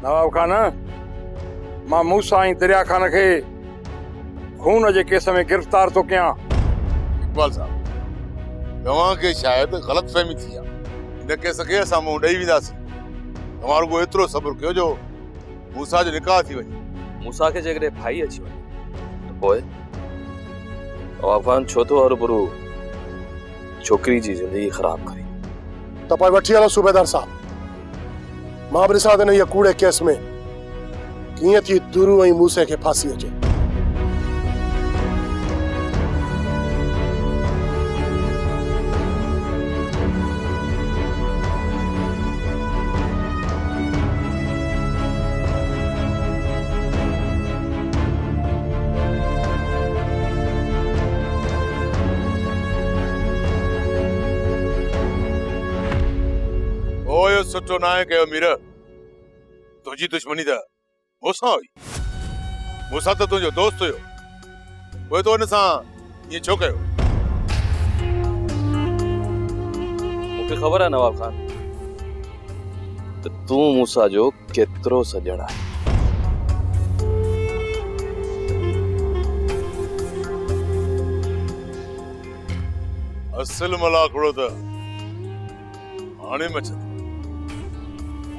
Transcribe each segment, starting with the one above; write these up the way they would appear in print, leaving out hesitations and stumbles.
नवाब खान, मां मूसा ऐं दरिया खान खे खून जे केस में गिरफ़्तार तो कयां। इकबाल साहब, तव्हां खे शायद ग़लतफ़हमी थी आहे। इन केस खे असां मुंहुं ॾेई वेंदासीं। तव्हां रुॻो एतिरो सब्र कयो जो मूसा जो निकाह थी वञे। मूसा खे जेकॾहिं भाई अची वञे त पोइ नवाब खान छो थो हरूभरू छोकिरी जी ज़िंदगी ख़राब करे? त पोइ वठी हलो सूबेदार साहब। मां बि ॾिसां थो न इहे कूड़े केस में कीअं थी दुरू ऐं मूसे खे फांसी अचे। ओयो सुठो न आहे कयो मीर। तुंहिंजी दुश्मनी त मूंसां हुई। मूसा त तुंहिंजो दोस्त हुयो। पोइ तो हिन सां ईअं छो कयो? मूंखे ख़बर आहे नवाब खान त तूं मूसा जो केतिरो सॼण आहे। असल मलाखड़ो त हाणे मचंदो।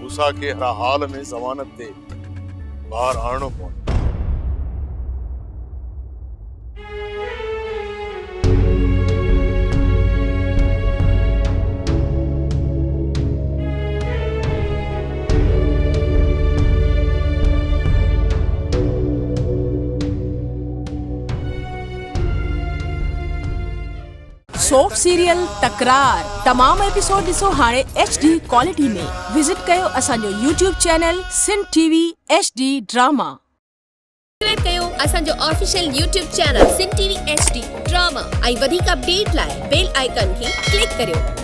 मूसा खे हर हाल में ज़मानत ते ॿाहिरि आणणो पवंदो। सोप सीरियल तकरार तमाम एपिसोड ॾिसो हाणे HD क्वालिटी में। विजिट कयो असांजो YouTube channel Sindh TV HD drama. Subscribe कयो असांजो official YouTube channel Sindh TV HD drama ऐं वधीक अपडेट लाइ बेल आइकन खे क्लिक करियो।